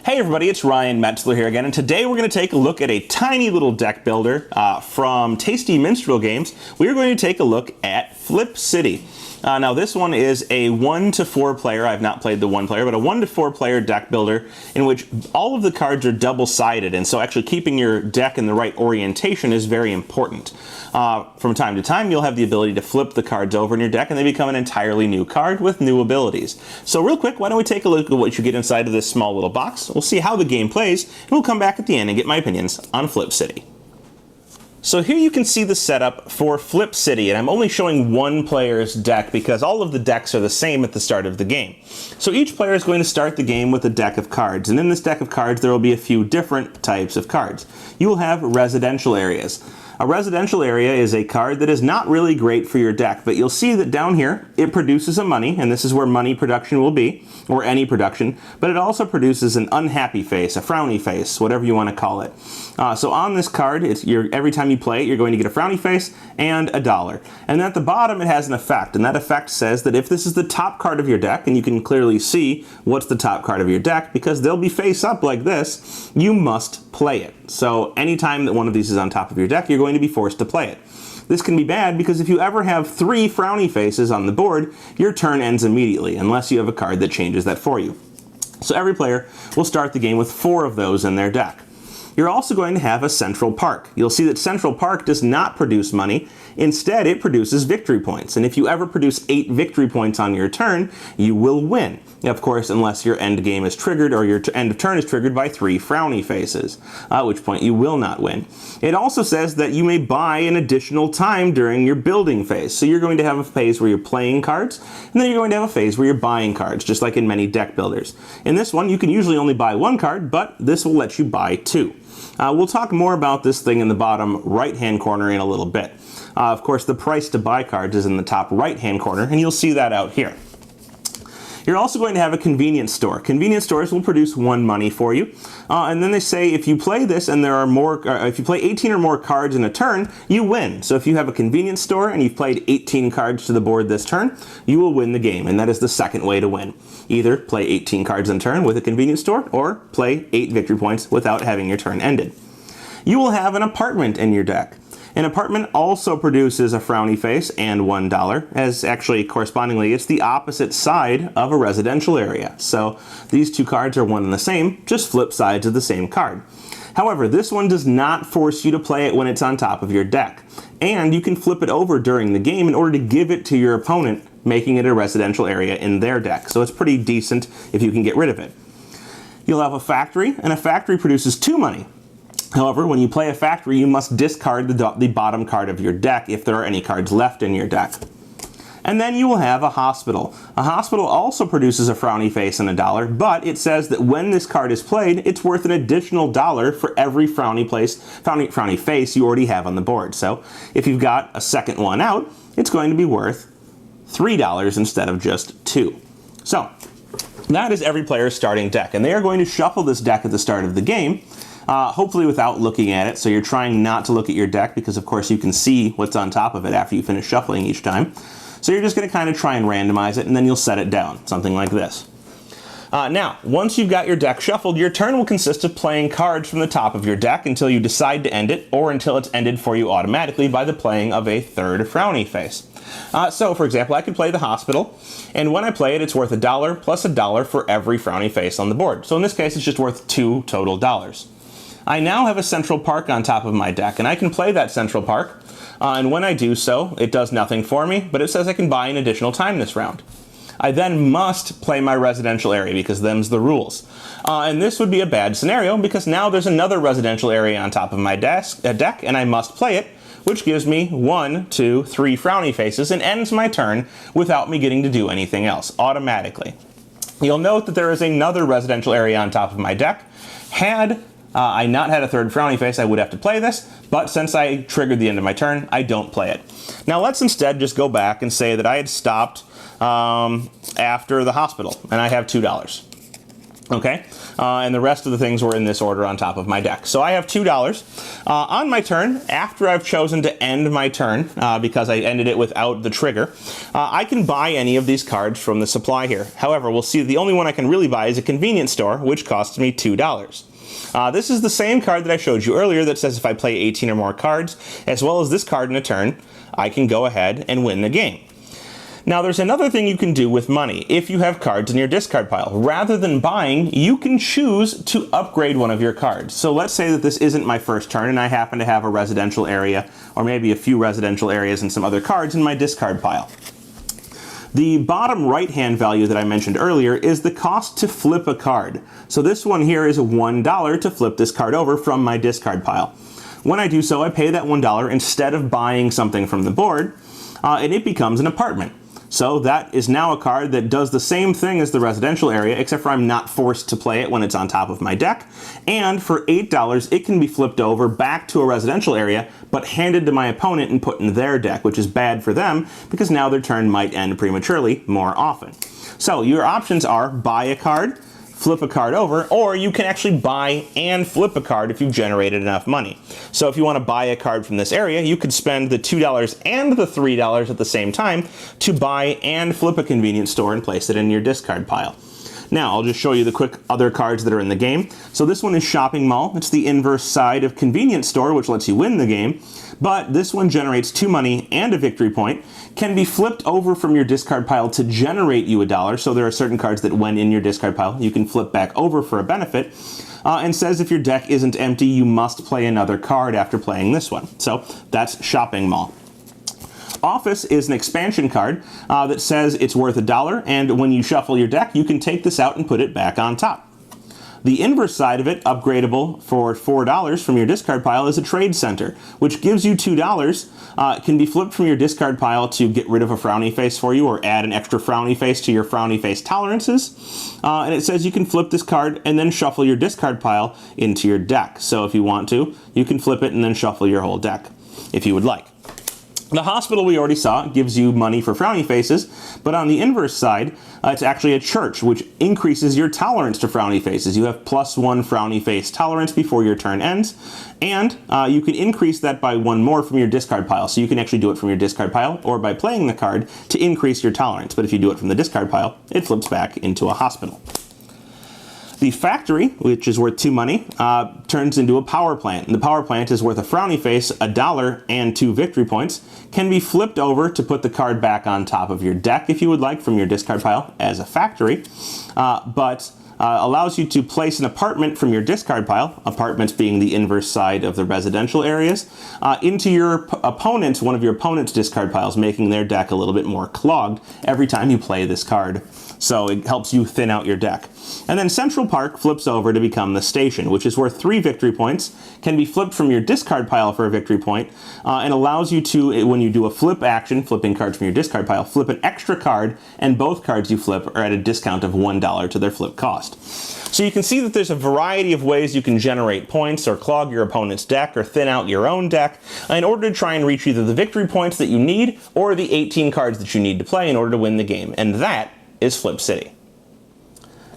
Hey everybody, it's Ryan Metzler here again, and today we're going to take a look at a tiny little deck builder from Tasty Minstrel Games. We're going to take a look at Flip City. Now this one is a 1 to 4 player, I've not played the 1 player, but a 1 to 4 player deck builder in which all of the cards are double-sided, and so actually keeping your deck in the right orientation is very important. From time to time you'll have the ability to flip the cards over in your deck and they become an entirely new card with new abilities. So real quick, why don't we take a look at what you get inside of this small little box. We'll see how the game plays, and we'll come back at the end and get my opinions on Flip City. So here you can see the setup for Flip City, and I'm only showing one player's deck because all of the decks are the same at the start of the game. So each player is going to start the game with a deck of cards, and in this deck of cards there will be a few different types of cards. You will have residential areas. A residential area is a card that is not really great for your deck, but you'll see that down here it produces a money, and this is where money production will be, or any production, but it also produces an unhappy face, a frowny face, whatever you want to call it. So on this card, every time you play it, you're going to get a frowny face and a dollar. And at the bottom it has an effect, and that effect says that if this is the top card of your deck, and you can clearly see what's the top card of your deck because they'll be face up like this, you must play it. So anytime that one of these is on top of your deck, you're going to be forced to play it. This can be bad because if you ever have 3 frowny faces on the board, your turn ends immediately, unless you have a card that changes that for you. So every player will start the game with 4 of those in their deck. You're also going to have a Central Park. You'll see that Central Park does not produce money. Instead, it produces victory points. And if you ever produce 8 victory points on your turn, you will win. Of course, unless your end game is triggered or your end of turn is triggered by 3 frowny faces, at which point you will not win. It also says that you may buy an additional time during your building phase. So you're going to have a phase where you're playing cards, and then you're going to have a phase where you're buying cards, just like in many deck builders. In this one, you can usually only buy 1 card, but this will let you buy 2. We'll talk more about this thing in the bottom right-hand corner in a little bit. Of course, the price to buy cards is in the top right-hand corner, and you'll see that out here. You're also going to have a convenience store. Convenience stores will produce 1 money for you, and then they say if you play this and there are more, if you play 18 or more cards in a turn, you win. So if you have a convenience store and you've played 18 cards to the board this turn, you will win the game, and that is the second way to win. Either play 18 cards in turn with a convenience store, or play 8 victory points without having your turn ended. You will have an apartment in your deck. An apartment also produces a frowny face and $1, as actually correspondingly it's the opposite side of a residential area. So these 2 cards are one and the same, just flip sides of the same card. However, this one does not force you to play it when it's on top of your deck. And you can flip it over during the game in order to give it to your opponent, making it a residential area in their deck. So it's pretty decent if you can get rid of it. You'll have a factory, and a factory produces 2 money. However, when you play a factory, you must discard the bottom card of your deck if there are any cards left in your deck. And then you will have a hospital. A hospital also produces a frowny face and a $1, but it says that when this card is played, it's worth an additional $1 for every frowny face you already have on the board. So if you've got a second one out, it's going to be worth $3 instead of just 2. So that is every player's starting deck, and they are going to shuffle this deck at the start of the game. Hopefully without looking at it, so you're trying not to look at your deck because of course you can see what's on top of it after you finish shuffling each time. So you're just going to kind of try and randomize it, and then you'll set it down, something like this. Now, once you've got your deck shuffled, your turn will consist of playing cards from the top of your deck until you decide to end it, or until it's ended for you automatically by the playing of a 3rd frowny face. So, for example, I could play the hospital, and when I play it, it's worth $1 plus $1 for every frowny face on the board. So in this case, it's just worth 2 total dollars. I now have a Central Park on top of my deck, and I can play that Central Park, and when I do so, it does nothing for me, but it says I can buy an additional time this round. I then must play my residential area because them's the rules. And this would be a bad scenario because now there's another residential area on top of my deck, and I must play it, which gives me 1, 2, 3 frowny faces and ends my turn without me getting to do anything else automatically. You'll note that there is another residential area on top of my deck. Had I not had a 3rd frowny face, I would have to play this, but since I triggered the end of my turn, I don't play it. Now let's instead just go back and say that I had stopped after the hospital, and I have $2. Okay, and the rest of the things were in this order on top of my deck. So I have $2. On my turn, after I've chosen to end my turn, because I ended it without the trigger, I can buy any of these cards from the supply here. However, we'll see the only one I can really buy is a convenience store, which costs me $2. This is the same card that I showed you earlier that says if I play 18 or more cards, as well as this card in a turn, I can go ahead and win the game. Now there's another thing you can do with money if you have cards in your discard pile. Rather than buying, you can choose to upgrade one of your cards. So let's say that this isn't my first turn and I happen to have a residential area, or maybe a few residential areas and some other cards in my discard pile. The bottom right-hand value that I mentioned earlier is the cost to flip a card. So this one here is $1 to flip this card over from my discard pile. When I do so, I pay that $1 instead of buying something from the board, and it becomes an apartment. So that is now a card that does the same thing as the residential area, except for I'm not forced to play it when it's on top of my deck. And for $8, it can be flipped over back to a residential area, but handed to my opponent and put in their deck, which is bad for them because now their turn might end prematurely more often. So your options are buy a card, flip a card over, or you can actually buy and flip a card if you've generated enough money. So if you want to buy a card from this area, you could spend the $2 and the $3 at the same time to buy and flip a convenience store and place it in your discard pile. Now, I'll just show you the quick other cards that are in the game. So this one is Shopping Mall. It's the inverse side of Convenience Store, which lets you win the game. But this one generates 2 money and a victory point, can be flipped over from your discard pile to generate you $1. So there are certain cards that when in your discard pile, you can flip back over for a benefit. And says if your deck isn't empty, you must play another card after playing this one. So that's Shopping Mall. Office is an expansion card that says it's worth $1, and when you shuffle your deck, you can take this out and put it back on top. The inverse side of it, upgradable for $4 from your discard pile, is a trade center, which gives you $2. It can be flipped from your discard pile to get rid of a frowny face for you or add an extra frowny face to your frowny face tolerances. And it says you can flip this card and then shuffle your discard pile into your deck. So if you want to, you can flip it and then shuffle your whole deck if you would like. The hospital we already saw gives you money for frowny faces, but on the inverse side, it's actually a church, which increases your tolerance to frowny faces. You have +1 frowny face tolerance before your turn ends, and you can increase that by 1 more from your discard pile. So you can actually do it from your discard pile or by playing the card to increase your tolerance. But if you do it from the discard pile, it flips back into a hospital. The factory, which is worth 2 money, turns into a power plant. And the power plant is worth a frowny face, $1, and 2 victory points. Can be flipped over to put the card back on top of your deck if you would like from your discard pile as a factory, but allows you to place an apartment from your discard pile, apartments being the inverse side of the residential areas, into your opponent's, one of your opponent's discard piles, making their deck a little bit more clogged every time you play this card. So it helps you thin out your deck. And then Central Park flips over to become the station, which is worth 3 victory points, can be flipped from your discard pile for a victory point, and allows you to, when you do a flip action, flipping cards from your discard pile, flip an extra card, and both cards you flip are at a discount of $1 to their flip cost. So you can see that there's a variety of ways you can generate points or clog your opponent's deck or thin out your own deck in order to try and reach either the victory points that you need or the 18 cards that you need to play in order to win the game. And that is Flip City.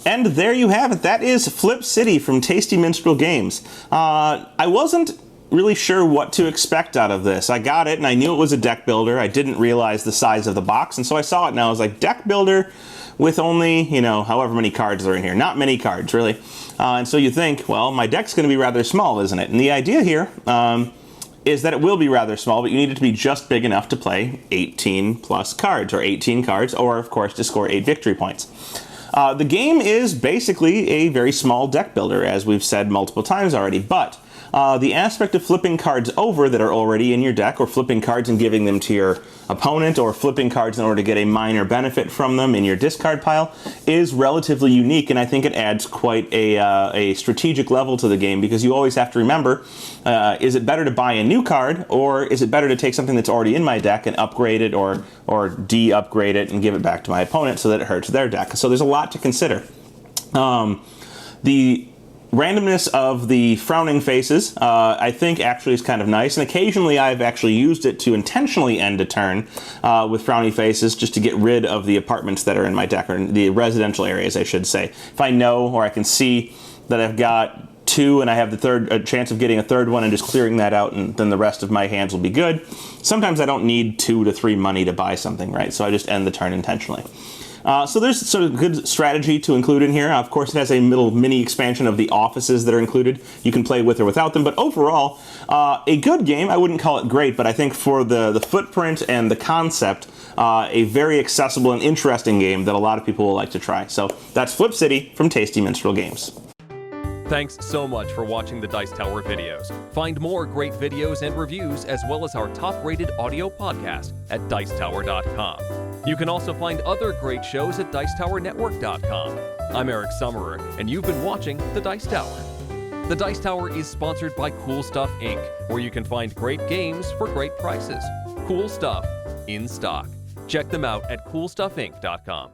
And there you have it. That is Flip City from Tasty Minstrel Games. I wasn't really sure what to expect out of this. I got it and I knew it was a deck builder. I didn't realize the size of the box, and so I saw it and I was like, deck builder with only, you know, however many cards are in here. Not many cards, really. And so you think, well, my deck's going to be rather small, isn't it? And the idea here is that it will be rather small, but you need it to be just big enough to play 18 plus cards, or 18 cards, or of course to score 8 victory points. The game is basically a very small deck builder, as we've said multiple times already, but the aspect of flipping cards over that are already in your deck, or flipping cards and giving them to your opponent, or flipping cards in order to get a minor benefit from them in your discard pile, is relatively unique, and I think it adds quite a strategic level to the game, because you always have to remember, is it better to buy a new card, or is it better to take something that's already in my deck and upgrade it or de-upgrade it and give it back to my opponent so that it hurts their deck? So there's a lot to consider. The randomness of the frowning faces, I think actually is kind of nice, and occasionally I've actually used it to intentionally end a turn with frowny faces just to get rid of the apartments that are in my deck, or in the residential areas, I should say. If I know, or I can see that I've got 2 and I have a chance of getting a third one and just clearing that out, and then the rest of my hands will be good. Sometimes I don't need 2 to 3 money to buy something, right? So I just end the turn intentionally. So there's sort of good strategy to include in here. Of course, it has a little mini expansion of the offices that are included. You can play with or without them, but overall, a good game. I wouldn't call it great, but I think for the footprint and the concept, a very accessible and interesting game that a lot of people will like to try. So that's Flip City from Tasty Minstrel Games. Thanks so much for watching the Dice Tower videos. Find more great videos and reviews, as well as our top-rated audio podcast at Dicetower.com. You can also find other great shows at Dicetowernetwork.com. I'm Eric Summerer, and you've been watching The Dice Tower. The Dice Tower is sponsored by Cool Stuff Inc., where you can find great games for great prices. Cool stuff in stock. Check them out at CoolStuffInc.com.